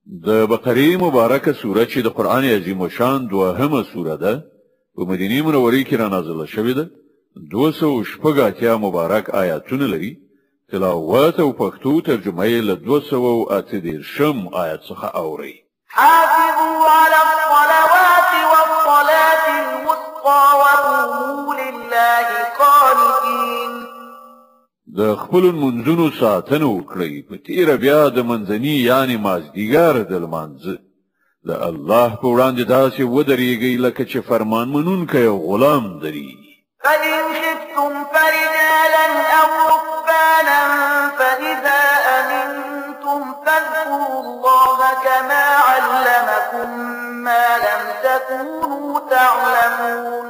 د بقره مبارکه سوره چې د قران عظیم شان دوهمه سوره ده په مدینه منوره کې را نازله شوې ده 280 مبارک آیاتونه لري تلاوت او پښتو ترجمه یې له 280 آیات څخه اوري حافظوا على الصلوات والصلاة الوسطى وقوموا لله قانتين د خپل منځونو ساتنه وکړئ په تیر بیا د منځني یعنی مازدیګر د لمانځه د الله په وړاندې داسې ودرېږئ لکه چې فرمان منونکی غلام دري فإن خفتم فرجالا أو ركبانا فإذا أمنتم فاذكروا الله كما علمكم ما لم تكونوا تعلمون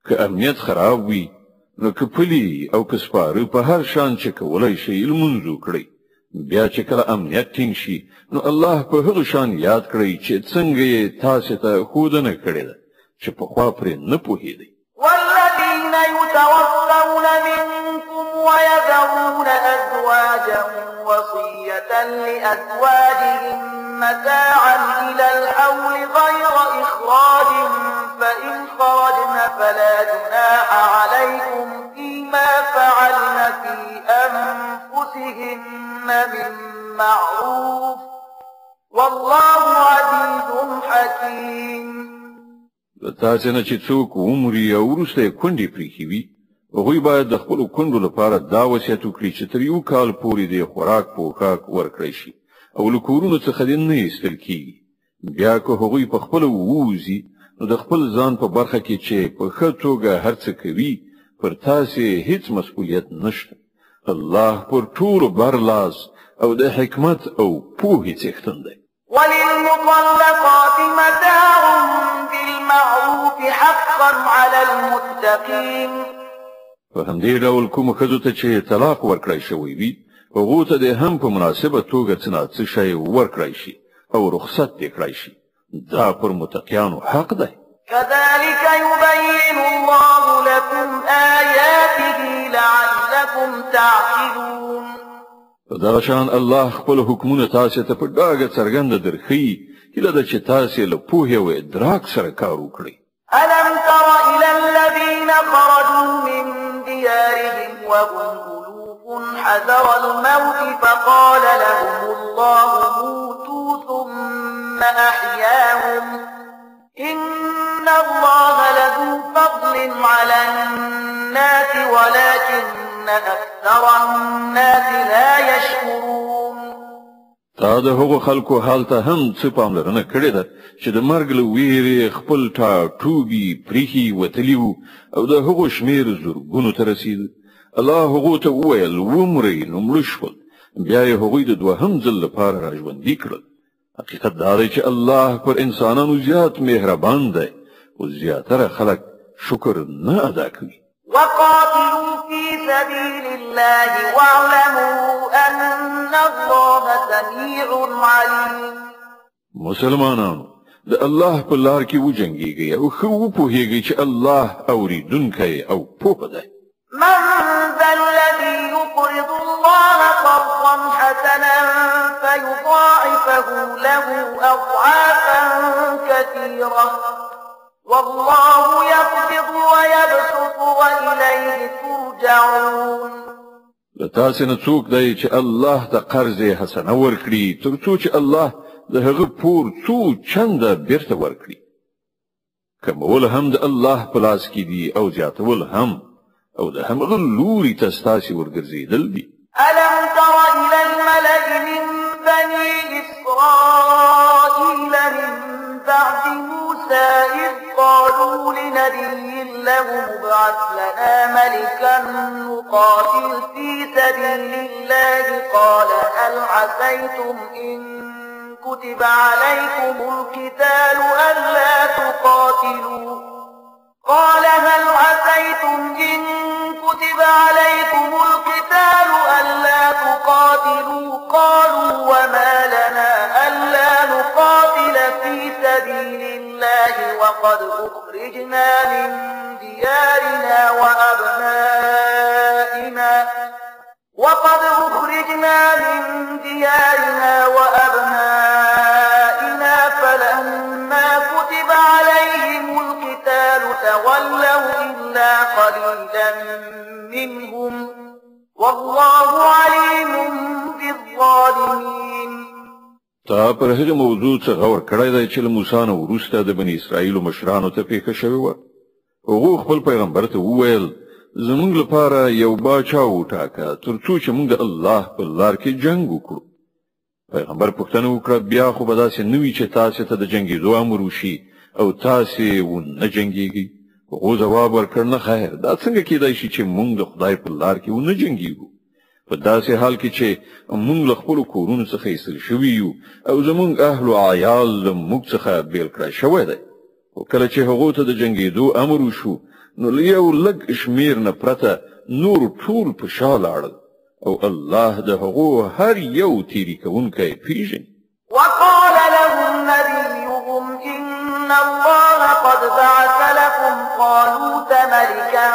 که امنیت خراب وي نو کپلی او کسپاره په هر شان چې کولای شي لمونځ وکړي بیا چې کله امنیت ټینګ شي نو الله په هغه شان یاد کړی چې څنګه یې تاسو ته ښودنه کړې ده چې په خوا پرې نه پوهېدئ والذين يتوفون منكم ويذرون أزواجا وصية لأزواجهم متاعا إلى الحول غير إخراج فإن خرجن فلا جناح عليكم فيما فعلن في أنفسهن من معروف والله عزيز حكيم تاسو نه چې څوک عمري او ورسته کندې پریخي وي هغوی باید د خپل کندو لپاره دا وصیت وکړي چې تر یو کال پورې د خوراک پوښاک ورکړي شي او له کورونو څخه دې نه ایستل کیږي بیا که هغوی په خپل ووزي نو د خپل ځان په برخه کې چې په ښه توګه هر څه کوي پر تاسو هیڅ مسؤلیت نشته الله پر ټول برلاس او د حکمت او پوهې څښتن دی وللمطلقات متاع بالمعروف حقا على المتقين په همدې ډول کوم ښځو ته چې طلاق ورکړی شوی وي هغو ته د هم په مناسبه توګه څه نه څه شی ورکړی شي او رخصت دې کړی شي دا پر متقیانو حق دی كذلك يبين الله لكم آياته لعلكم تعقلون دا شان الله خپل حکمونه تاسو ته په ډاګه څرګنده درخي هله د چې تاسو له پوهې او ادراک سره کار وکړئ ألم تر إلى الذين خرجوا من ديارهم وهم ألوف حذر الموت فقال لهم الله موتوا ثم أحياهم إن الله لذو فضل على الناس ولكن أكثر الناس لا يشكرون تا د هغو خلکو حال ته هم څه پاملرنه کړې ده چې د مرګ له ویرې خپل ټاټوبي پریخي وتلي وو او د هغو شمېر زرګونو ته رسید الله هغو ته وویل ومرئ نو مړه شول بیا یې هغوی د دوهم ځل لپاره راژوندي کړل حقیقت دا دی چې الله پر انسانانو زیات مهربان دی او زیاتره خلک شکر نه ادا کوي وقاتلوا في سبيل الله واعلموا أن الله سميع عليم مسلمانانو د الله په لار کې وجنګيږئ او خو وپوهیږئ چې الله اوریدونکی او پوه دی من ذا الذي يقرض الله قرضا حسنا فيضاعفه له أضعافا كثيرة والله يقبض ويبسط وإليه ترجعون لتاسو نه څوک دی چې الله ته قرض حسنه ورکړي تر څو چې الله د هغه پور څو چنده بیرته ورکړي کمول هم د الله په لاس کې دي او زیاتول هم او د همغه لوري ته ستاسو ورګرځېدل دي ألم تر إلى الملأ من بني إسرائيل من بعد موسى إذ قالوا لنبي له ابعث لنا ملكا نقاتل في سبيل الله قال هل عسيتم إن كتب عليكم القتال ألا تقاتلوا قال هل عسيتم إن كتب عليكم القتال ألا تقاتلوا قالوا وما لنا ألا نقاتل في سبيل الله وقد أخرجنا من ديارنا وأبنائنا تولوا إلا قليلا منهم والله عليم بالظالمين. تا پر هغه موضوع څخه غور کړی دی چې له موسی نه وروسته د بني اسرائیلو مشرانو ته پیښه شوې وه. هغه خپل پیغمبر ته وویل زمونږ لپاره یو باچا وټاکه تر څو چې موږ د الله په لار کې جنگ وکړو. پیغمبر پوښتنه وکړه بیا خو به داسې نه وي چې تاسو ته د جنګېدو امر وشي او تاسو ونه جنګېږئ. هغه ځواب ورکړ نه خیر دا څنګه کېدای شي چې موږ د خدای په لار کې ونه جنګېږو په داسې حال کې چې موږ له خپل کورونو څخه ایستل شوي یو او زموږ اهل او عیال موږ څخه بیل کړای شوی دی. او کله چې هغه ته د جنګېدو امر وشو نو یو لږ شمیر نه پرته نور ټول په شا لاړل او الله د هغه هر یو تیری کوونکی پیژني. وقال لهم نبيهم إن الله قد بعث لكم طالوت ملكا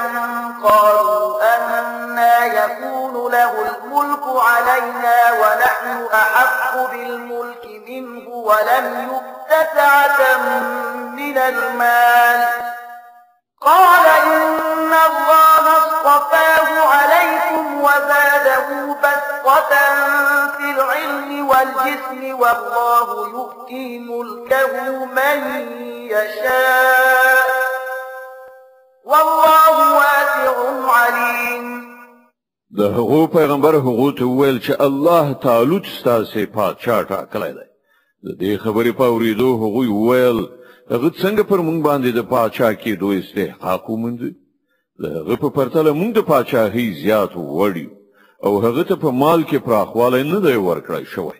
قالوا أنى يكون له الملك علينا ونحن أحق بالملك منه ولم يؤت سعة من المال قال إن الله اصطفاه عليكم وزاده بسطة في العلم والجسم والله يؤتي ملكه من يشاء والله واسع عليم. د هغه پیغمبر هغه ته ویل چې الله تعالی ستاسو پادشاه ټاکلی دی. د دې خبرې په اورېدو هغه ویل هغه څنګه پر مونږ باندې د پادشاه کېدو استحقاق وموند. هغه په پرتله مونږ د پادشاهۍ زیات وړي او هغه ته په مال کې پراخوالی نه دی ورکړی شوی.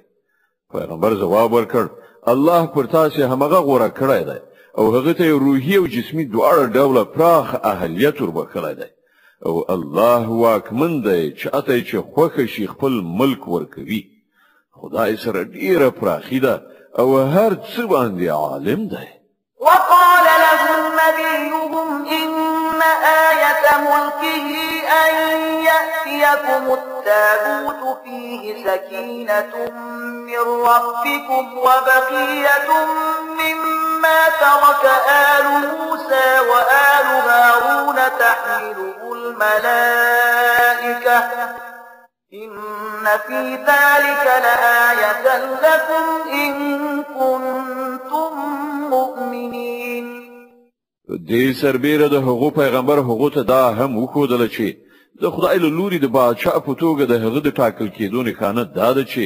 پیغمبر ځواب ورکړ الله پر تاسو همغه غوره کړی دی او هغه ته روحي او جسمي دواړه ډوله پراخ اهلیت وربخلی دی او الله واکمن دی چې اته چې خوښه شي خپل ملک ورکوي. خدای سره ډیره پراخي ده او هر څه باندې عالم دی. وقال لهم نبيهم إن آية ملكه أن يأتيكم التابوت فيه سكينة من ربكم وبقية مما ترك آل موسى وآل هارون تحمله الملائكة إن في ذلك لآية لكم إن كنتم مؤمنين. دې سربېره د هغو پیغمبر هغو ته دا هم وښودله چې د خدای له لوري د باچا په توګه د هغه د ټاکل کېدو نښانه دا ده چې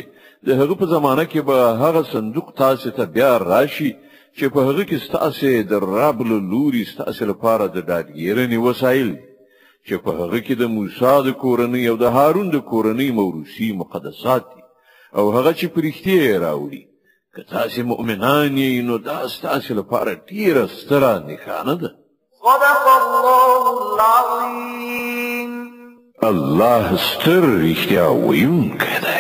د هغه په زمانه کې به هغه صندوق تاسو ته بیا راشي چې په هغه کې ستاسو د رب له لوري ستاسو لپاره د ډاډګیرنې وسایل چې په هغه کې د موسی د کورنۍ او د هارون د کورنۍ موروثي مقدسات دي او هغه چې پرختي راوړي. که تاسو مؤمنان یې نو دا ستاسو لپاره ډیره ستره نښانه ده. صدق الله العظیم. الله ستر رښتیا ویونکی دی.